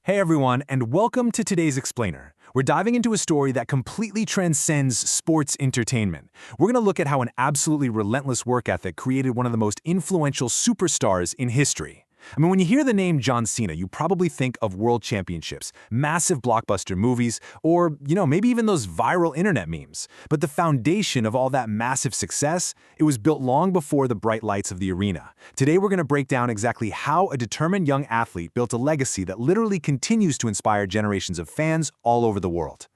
Hey everyone, and welcome to today's Explainer. We're diving into a story that completely transcends sports entertainment. We're going to look at how an absolutely relentless work ethic created one of the most influential superstars in history. When you hear the name John Cena, you probably think of world championships, massive blockbuster movies, or, maybe even those viral internet memes. But the foundation of all that massive success, it was built long before the bright lights of the arena. Today, we're going to break down exactly how a determined young athlete built a legacy that literally continues to inspire generations of fans all over the world.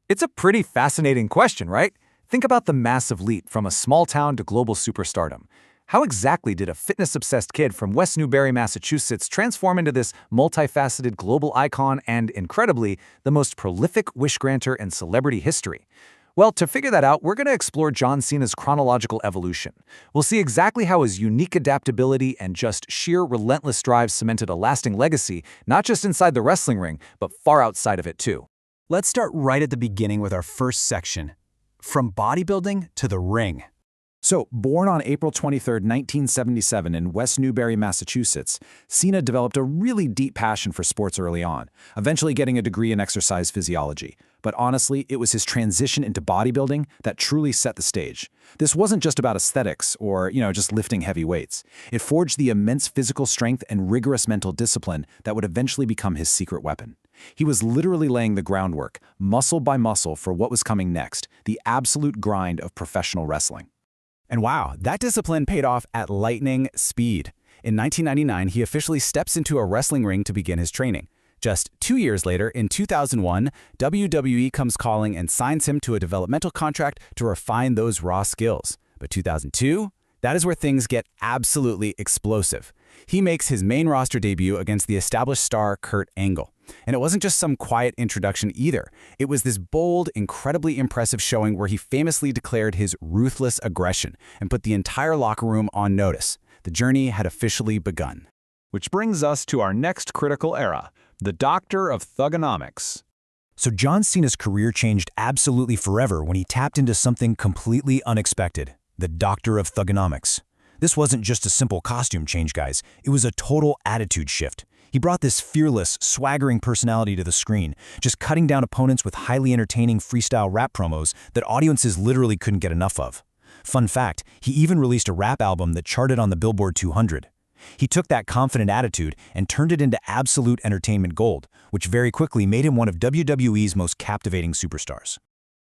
It's a pretty fascinating question, right? Think about the massive leap from a small town to global superstardom. How exactly did a fitness-obsessed kid from West Newbury, Massachusetts transform into this multifaceted global icon and, incredibly, the most prolific wish-granter in celebrity history? Well, to figure that out, we're going to explore John Cena's chronological evolution. We'll see exactly how his unique adaptability and just sheer relentless drive cemented a lasting legacy, not just inside the wrestling ring, but far outside of it too. Let's start right at the beginning with our first section, from bodybuilding to the ring. So, born on April 23, 1977 in West Newbury, Massachusetts, Cena developed a really deep passion for sports early on, eventually getting a degree in exercise physiology. But honestly, it was his transition into bodybuilding that truly set the stage. This wasn't just about aesthetics or, just lifting heavy weights. It forged the immense physical strength and rigorous mental discipline that would eventually become his secret weapon. He was literally laying the groundwork, muscle by muscle, for what was coming next, the absolute grind of professional wrestling. And wow, that discipline paid off at lightning speed. In 1999, he officially steps into a wrestling ring to begin his training. Just 2 years later, in 2001, WWE comes calling and signs him to a developmental contract to refine those raw skills. But 2002, that is where things get absolutely explosive. He makes his main roster debut against the established star Kurt Angle. And it wasn't just some quiet introduction either. It was this bold, incredibly impressive showing where he famously declared his ruthless aggression and put the entire locker room on notice. The journey had officially begun. Which brings us to our next critical era, the Doctor of Thugonomics. So John Cena's career changed absolutely forever when he tapped into something completely unexpected, the Doctor of Thugonomics. This wasn't just a simple costume change, guys. It was a total attitude shift. He brought this fearless, swaggering personality to the screen, just cutting down opponents with highly entertaining freestyle rap promos that audiences literally couldn't get enough of. Fun fact, he even released a rap album that charted on the Billboard 200. He took that confident attitude and turned it into absolute entertainment gold, which very quickly made him one of WWE's most captivating superstars.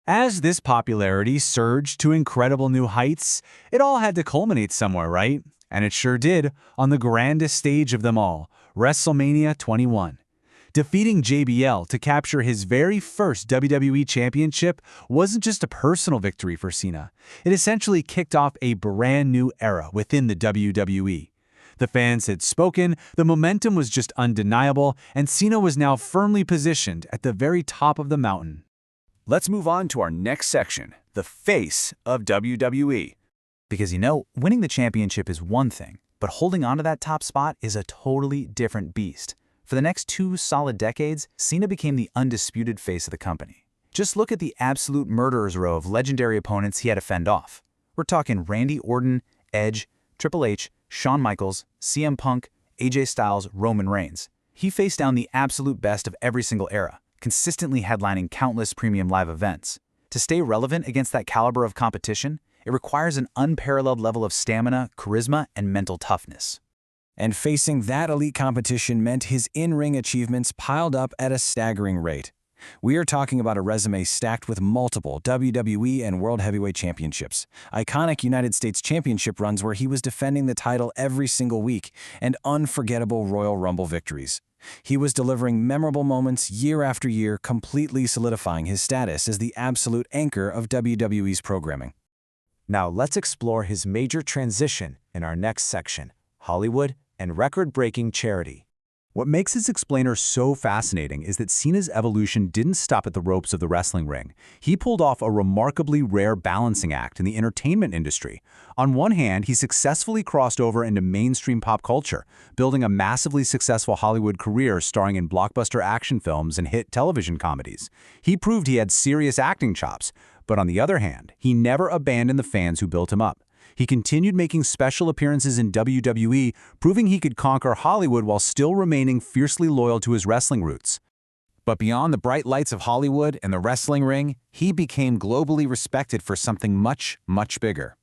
As this popularity surged to incredible new heights, it all had to culminate somewhere, right? And it sure did, on the grandest stage of them all, WrestleMania 21. Defeating JBL to capture his very first WWE Championship wasn't just a personal victory for Cena. It essentially kicked off a brand new era within the WWE. The fans had spoken, the momentum was just undeniable, and Cena was now firmly positioned at the very top of the mountain. Let's move on to our next section, the face of WWE. Because winning the championship is one thing, but holding on to that top spot is a totally different beast. For the next 2 solid decades, Cena became the undisputed face of the company. Just look at the absolute murderer's row of legendary opponents he had to fend off. We're talking Randy Orton, Edge, Triple H, Shawn Michaels, CM Punk, AJ Styles, Roman Reigns. He faced down the absolute best of every single era, consistently headlining countless premium live events. To stay relevant against that caliber of competition, it requires an unparalleled level of stamina, charisma, and mental toughness. And facing that elite competition meant his in-ring achievements piled up at a staggering rate. We are talking about a resume stacked with multiple WWE and World Heavyweight Championships, iconic United States Championship runs where he was defending the title every single week, and unforgettable Royal Rumble victories. He was delivering memorable moments year after year, completely solidifying his status as the absolute anchor of WWE's programming. Now let's explore his major transition in our next section, Hollywood and record-breaking charity. What makes this explainer so fascinating is that Cena's evolution didn't stop at the ropes of the wrestling ring. He pulled off a remarkably rare balancing act in the entertainment industry. On one hand, he successfully crossed over into mainstream pop culture, building a massively successful Hollywood career starring in blockbuster action films and hit television comedies. He proved he had serious acting chops. But on the other hand, he never abandoned the fans who built him up. He continued making special appearances in WWE, proving he could conquer Hollywood while still remaining fiercely loyal to his wrestling roots. But beyond the bright lights of Hollywood and the wrestling ring, he became globally respected for something much, much bigger.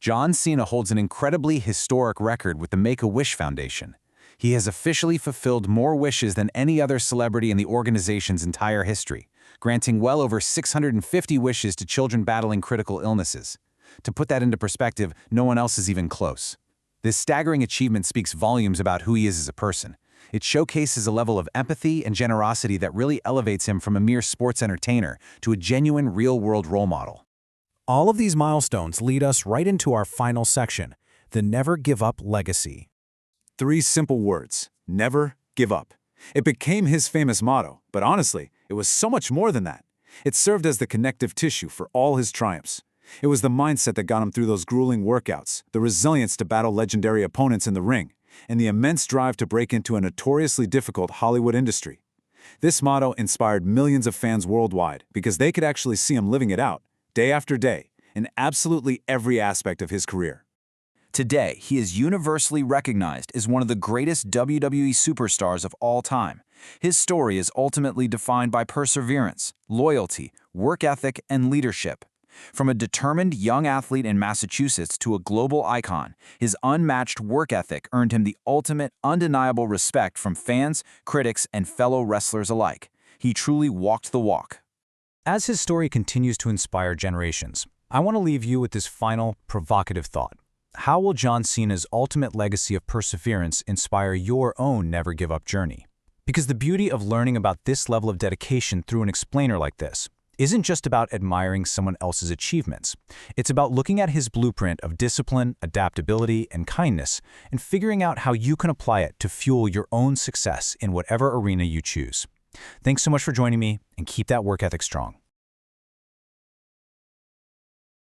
John Cena holds an incredibly historic record with the Make-A-Wish Foundation. He has officially fulfilled more wishes than any other celebrity in the organization's entire history, granting well over 650 wishes to children battling critical illnesses. To put that into perspective, no one else is even close. This staggering achievement speaks volumes about who he is as a person. It showcases a level of empathy and generosity that really elevates him from a mere sports entertainer to a genuine real-world role model. All of these milestones lead us right into our final section, the Never Give Up legacy. 3 simple words: never give up. It became his famous motto, but honestly, it was so much more than that. It served as the connective tissue for all his triumphs. It was the mindset that got him through those grueling workouts, the resilience to battle legendary opponents in the ring, and the immense drive to break into a notoriously difficult Hollywood industry. This motto inspired millions of fans worldwide because they could actually see him living it out, day after day, in absolutely every aspect of his career. Today, he is universally recognized as one of the greatest WWE superstars of all time. His story is ultimately defined by perseverance, loyalty, work ethic, and leadership. From a determined young athlete in Massachusetts to a global icon, his unmatched work ethic earned him the ultimate, undeniable respect from fans, critics, and fellow wrestlers alike. He truly walked the walk. As his story continues to inspire generations, I want to leave you with this final, provocative thought. How will John Cena's ultimate legacy of perseverance inspire your own never-give-up journey? Because the beauty of learning about this level of dedication through an explainer like this isn't just about admiring someone else's achievements. It's about looking at his blueprint of discipline, adaptability, and kindness, and figuring out how you can apply it to fuel your own success in whatever arena you choose. Thanks so much for joining me, and keep that work ethic strong.